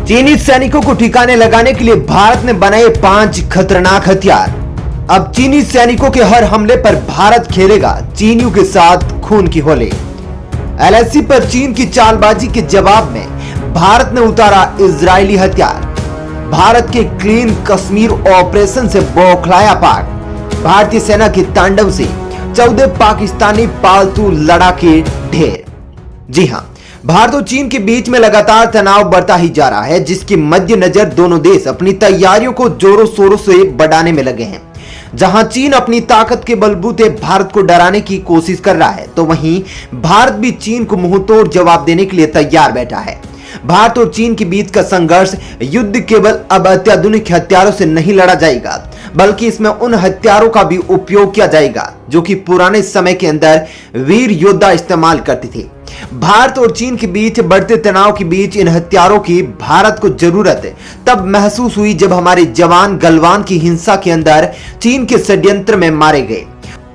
चीनी सैनिकों को ठिकाने लगाने के लिए भारत ने बनाए 5 खतरनाक हथियार। अब चीनी सैनिकों के हर हमले पर भारत खेलेगा चीनियों के साथ खून की होली। एलएसी पर चीन की चालबाजी के जवाब में भारत ने उतारा इजरायली हथियार। भारत के क्लीन कश्मीर ऑपरेशन से बौखलाया पाक। भारतीय सेना के तांडव से 14 पाकिस्तानी पालतू लड़ाके ढेर। जी हां, भारत और चीन के बीच में लगातार तनाव बढ़ता ही जा रहा है, जिसके मद्देनजर दोनों देश अपनी तैयारियों को जोरों शोरों से बढ़ाने में लगे हैं। जहां चीन अपनी ताकत के बलबूते भारत को डराने की कोशिश कर रहा है, तो वहीं भारत भी चीन को मुंहतोड़ जवाब देने के लिए तैयार बैठा है। भारत और चीन के बीच का संघर्ष युद्ध केवल अब अत्याधुनिक हथियारों से नहीं लड़ा जाएगा, बल्कि इसमें उन हथियारों का भी उपयोग किया जाएगा जो कि पुराने समय के अंदर वीर योद्धा इस्तेमाल करते थे। भारत और चीन के बीच बढ़ते तनाव के बीच इन हथियारों की भारत को जरूरत तब महसूस हुई जब हमारे जवान गलवान की हिंसा के अंदर चीन के षड्यंत्र में मारे गए।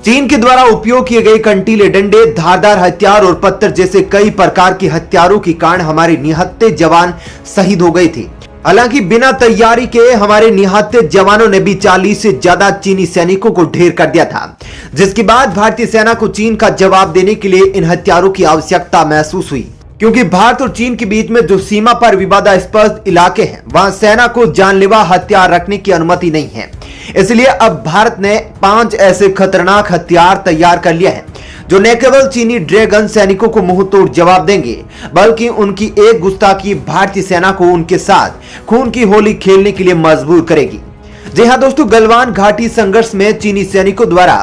चीन के द्वारा उपयोग किए गए कंटीले डंडे, धारदार हथियार और पत्थर जैसे कई प्रकार के हथियारों के कारण हमारे निहत्थे जवान शहीद हो गए थे। हालांकि बिना तैयारी के हमारे निहत्थे जवानों ने भी 40 से ज्यादा चीनी सैनिकों को ढेर कर दिया था, जिसके बाद भारतीय सेना को चीन का जवाब देने के लिए इन हथियारों की आवश्यकता महसूस हुई। क्योंकि भारत और चीन के बीच में जो सीमा पर विवादास्पद इलाके हैं, वहां सेना को जानलेवा हथियार रखने की अनुमति नहीं है। इसलिए अब भारत ने 5 ऐसे खतरनाक हथियार तैयार कर लिया है जो न केवल चीनी ड्रैगन सैनिकों को मुंहतोड़ जवाब देंगे, बल्कि उनकी एक गुस्ताखी भारतीय सेना को उनके साथ खून की होली खेलने के लिए मजबूर करेगी। जी हां दोस्तों, गलवान घाटी संघर्ष में चीनी सैनिकों द्वारा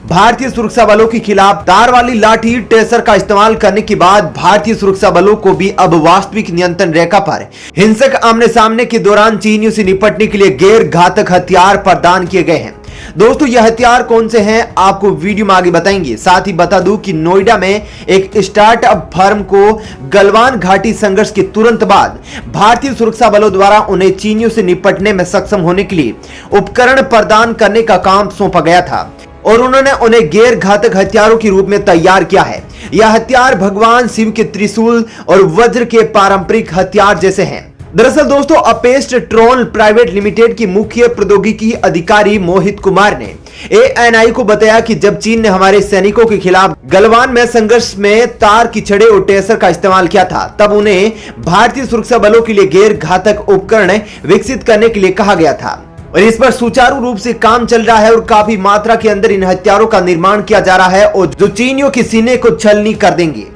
भारतीय सुरक्षा बलों के खिलाफ तार वाली लाठी टेसर का इस्तेमाल करने के बाद भारतीय सुरक्षा बलों को भी अब वास्तविक नियंत्रण रेखा पर हिंसक आमने सामने के दौरान चीनियों से निपटने के लिए गैर घातक हथियार प्रदान किए गए हैं। दोस्तों, यह हथियार कौन से हैं आपको वीडियो में आगे बताएंगे। साथ ही बता दूं कि नोएडा में एक स्टार्टअप फर्म को गलवान घाटी संघर्ष के तुरंत बाद भारतीय सुरक्षा बलों द्वारा उन्हें चीनियों से निपटने में सक्षम होने के लिए उपकरण प्रदान करने का काम सौंपा गया था और उन्होंने उन्हें गैर घातक हथियारों के रूप में तैयार किया है। यह हथियार भगवान शिव के त्रिशूल और वज्र के पारंपरिक हथियार जैसे हैं। दरअसल दोस्तों, अपेस्ट ट्रोन प्राइवेट लिमिटेड की मुख्य प्रौद्योगिकी अधिकारी मोहित कुमार ने एएनआई को बताया कि जब चीन ने हमारे सैनिकों के खिलाफ गलवान में संघर्ष में तार की छड़े और टेसर का इस्तेमाल किया था, तब उन्हें भारतीय सुरक्षा बलों के लिए गैर घातक उपकरण विकसित करने के लिए कहा गया था और इस पर सुचारू रूप से काम चल रहा है और काफी मात्रा के अंदर इन हथियारों का निर्माण किया जा रहा है और जो चीनियों के सीने को छलनी कर देंगे।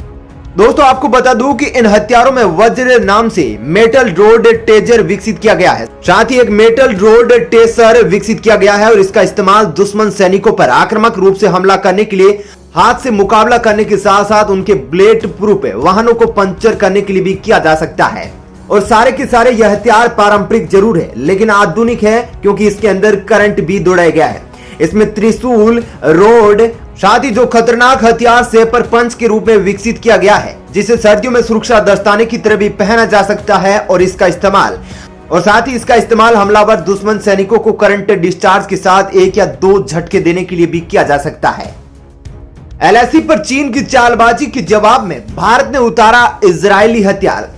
दोस्तों, आपको बता दूं कि इन हथियारों में वज्र नाम से मेटल रोड टेजर विकसित किया गया है। साथ ही एक मेटल रोड टेसर विकसित किया गया है और इसका इस्तेमाल दुश्मन सैनिकों पर आक्रामक रूप से हमला करने के लिए, हाथ से मुकाबला करने के साथ साथ उनके ब्लेड प्रूफ वाहनों को पंचर करने के लिए भी किया जा सकता है। और सारे के सारे यह हथियार पारंपरिक जरूर है, लेकिन आधुनिक है क्योंकि इसके अंदर करंट भी दौड़ाया गया है। इसमें त्रिशूल, रोड, साथ ही जो खतरनाक हथियार सेपर पंच के रूप में विकसित किया गया है, जिसे सर्दियों में सुरक्षा दस्ताने की तरह भी पहना जा सकता है और इसका इस्तेमाल हमलावर दुश्मन सैनिकों को करंट डिस्चार्ज के साथ 1 या 2 झटके देने के लिए भी किया जा सकता है। एलएसी पर चीन की चालबाजी के जवाब में भारत ने उतारा इजरायली हथियार।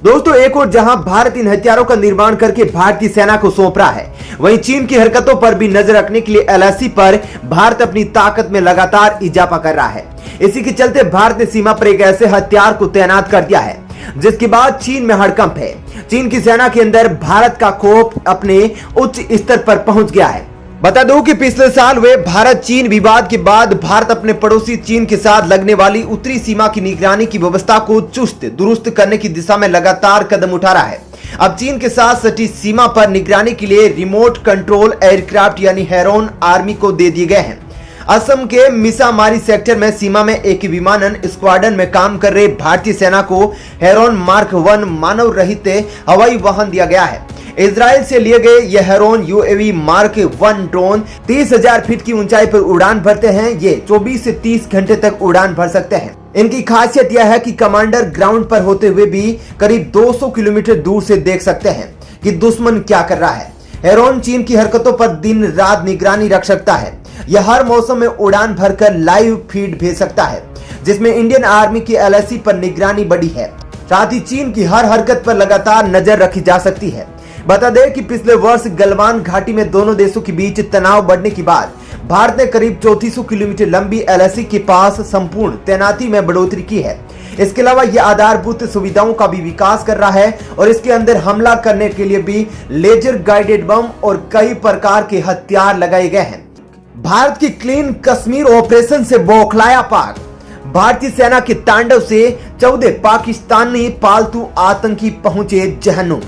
दोस्तों, एक और जहां भारत इन हथियारों का निर्माण करके भारतीय सेना को सौंप रहा है, वहीं चीन की हरकतों पर भी नजर रखने के लिए एलएसी पर भारत अपनी ताकत में लगातार इजाफा कर रहा है। इसी के चलते भारत ने सीमा पर एक ऐसे हथियार को तैनात कर दिया है जिसके बाद चीन में हड़कंप है। चीन की सेना के अंदर भारत का खौफ अपने उच्च स्तर पर पहुंच गया है। बता दो कि पिछले साल हुए भारत चीन विवाद के बाद भारत अपने पड़ोसी चीन के साथ लगने वाली उत्तरी सीमा की निगरानी की व्यवस्था को चुस्त दुरुस्त करने की दिशा में लगातार कदम उठा रहा है। अब चीन के साथ सटी सीमा पर निगरानी के लिए रिमोट कंट्रोल एयरक्राफ्ट यानी हेरोन आर्मी को दे दिए गए हैं। असम के मिसामारी सेक्टर में सीमा में एक विमानन स्क्वाड्रन में काम कर रहे भारतीय सेना को हेरोन मार्क 1 मानव रहित हवाई वाहन दिया गया है। इजराइल से लिए गए यह Heron UAV mark 1 drone 30,000 feet की ऊंचाई पर उड़ान भरते हैं। ये 24 से 30 घंटे तक उड़ान भर सकते हैं। इनकी खासियत यह है कि कमांडर ग्राउंड पर होते हुए भी करीब 200 किलोमीटर दूर से देख सकते हैं कि दुश्मन क्या कर रहा है। हेरोन चीन की हरकतों पर दिन रात निगरानी रख सकता है। यह हर मौसम में उड़ान भरकर लाइव फीड भेज सकता है, जिसमें इंडियन आर्मी की एलएसी पर निगरानी बड़ी है। साथ ही चीन की हर हरकत पर लगातार नजर रखी जा सकती है। बता दें कि पिछले वर्ष गलवान घाटी में दोनों देशों के बीच तनाव बढ़ने के बाद भारत ने करीब 3400 किलोमीटर लंबी LAC के पास संपूर्ण तैनाती में बढ़ोतरी की है। इसके अलावा यह आधारभूत सुविधाओं का भी विकास कर रहा है और इसके अंदर हमला करने के लिए भी लेजर गाइडेड बम और कई प्रकार के हथियार लगाए गए हैं। भारत की क्लीन कश्मीर ऑपरेशन से बौखलाया पाक। भारतीय सेना के तांडव से 14 पाकिस्तानी पालतू आतंकी पहुंचे जहन्नुम।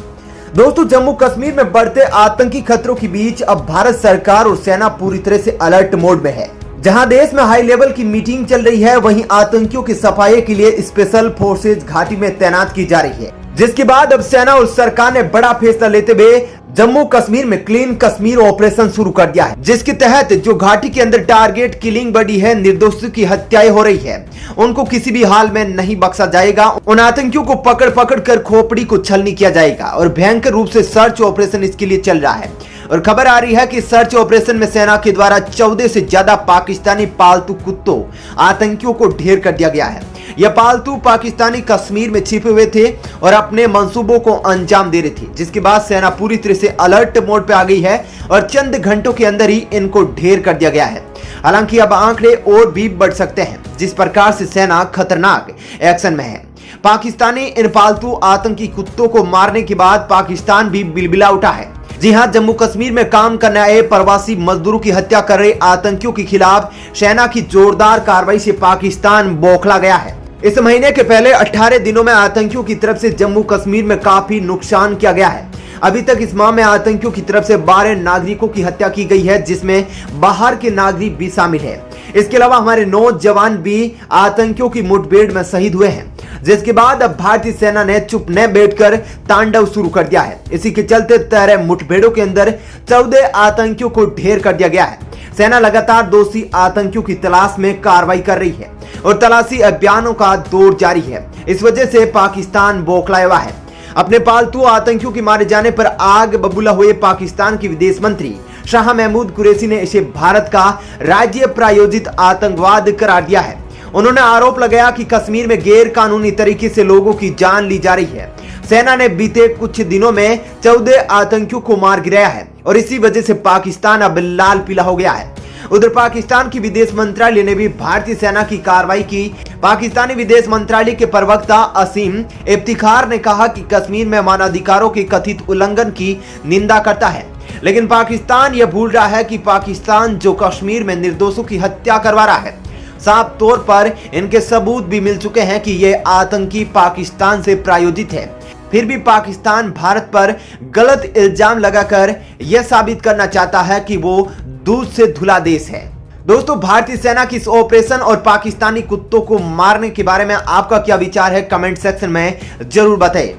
दोस्तों, जम्मू कश्मीर में बढ़ते आतंकी खतरों के बीच अब भारत सरकार और सेना पूरी तरह से अलर्ट मोड में है। जहां देश में हाई लेवल की मीटिंग चल रही है, वहीं आतंकियों की सफाई के लिए स्पेशल फोर्सेज घाटी में तैनात की जा रही है, जिसके बाद अब सेना और सरकार ने बड़ा फैसला लेते हुए जम्मू कश्मीर में क्लीन कश्मीर ऑपरेशन शुरू कर दिया है, जिसके तहत जो घाटी के अंदर टारगेट किलिंग बढ़ी है, निर्दोषों की हत्याएं हो रही है, उनको किसी भी हाल में नहीं बख्शा जाएगा। उन आतंकियों को पकड़ पकड़ कर खोपड़ी को छलनी किया जाएगा और भयंकर रूप से सर्च ऑपरेशन इसके लिए चल रहा है। और खबर आ रही है कि सर्च ऑपरेशन में सेना के द्वारा 14 से ज्यादा पाकिस्तानी पालतू कुत्तों आतंकियों को ढेर कर दिया गया है। यह पालतू पाकिस्तानी कश्मीर में छिपे हुए थे और अपने मंसूबों को अंजाम दे रहे थे, जिसके बाद सेना पूरी तरह से अलर्ट मोड पे आ गई है और चंद घंटों के अंदर ही इनको ढेर कर दिया गया है। हालांकि अब आंकड़े और भी बढ़ सकते हैं, जिस प्रकार से सेना खतरनाक एक्शन में है। पाकिस्तानी इन पालतू आतंकी कुत्तों को मारने के बाद पाकिस्तान भी बिलबिला उठा है। जी हां, जम्मू कश्मीर में काम करने आए प्रवासी मजदूरों की हत्या कर रहे आतंकियों के खिलाफ सेना की जोरदार कार्रवाई से पाकिस्तान बौखला गया है। इस महीने के पहले 18 दिनों में आतंकियों की तरफ से जम्मू कश्मीर में काफी नुकसान किया गया है। अभी तक इस माह में आतंकियों की तरफ से 12 नागरिकों की हत्या की गई है, जिसमें बाहर के नागरिक भी शामिल है। इसके अलावा हमारे 9 जवान भी आतंकियों की मुठभेड़ में शहीद हुए हैं, जिसके बाद अब भारतीय सेना ने चुप न बैठकर तांडव शुरू कर दिया है। इसी के चलते 13 मुठभेड़ों के अंदर 14 आतंकियों को ढेर कर दिया गया है। सेना लगातार दोषी आतंकियों की तलाश में कार्रवाई कर रही है और तलाशी अभियानों का दौर जारी है। इस वजह से पाकिस्तान बौखलाया हुआ है। अपने पालतू आतंकियों के मारे जाने पर आग बबूला हुए पाकिस्तान के विदेश मंत्री शाह महमूद कुरैशी ने इसे भारत का राज्य प्रायोजित आतंकवाद करार दिया है। उन्होंने आरोप लगाया कि कश्मीर में गैर कानूनी तरीके से लोगों की जान ली जा रही है। सेना ने बीते कुछ दिनों में 14 आतंकियों को मार गिराया है और इसी वजह से पाकिस्तान अब लाल पीला हो गया है। उधर पाकिस्तान की विदेश मंत्रालय ने भी भारतीय सेना की कार्रवाई की। पाकिस्तानी विदेश मंत्रालय के प्रवक्ता असीम इफ्तिखार ने कहा कि कश्मीर में मानवाधिकारों के कथित उल्लंघन की निंदा करता है, लेकिन पाकिस्तान यह भूल रहा है कि पाकिस्तान जो कश्मीर में निर्दोषों की हत्या करवा रहा है, साफ तौर पर इनके सबूत भी मिल चुके हैं कि ये आतंकी पाकिस्तान से प्रायोजित है। फिर भी पाकिस्तान भारत पर गलत इल्जाम लगाकर यह साबित करना चाहता है कि वो दूध से धुला देश है। दोस्तों, भारतीय सेना की इस ऑपरेशन और पाकिस्तानी कुत्तों को मारने के बारे में आपका क्या विचार है, कमेंट सेक्शन में जरूर बताएं।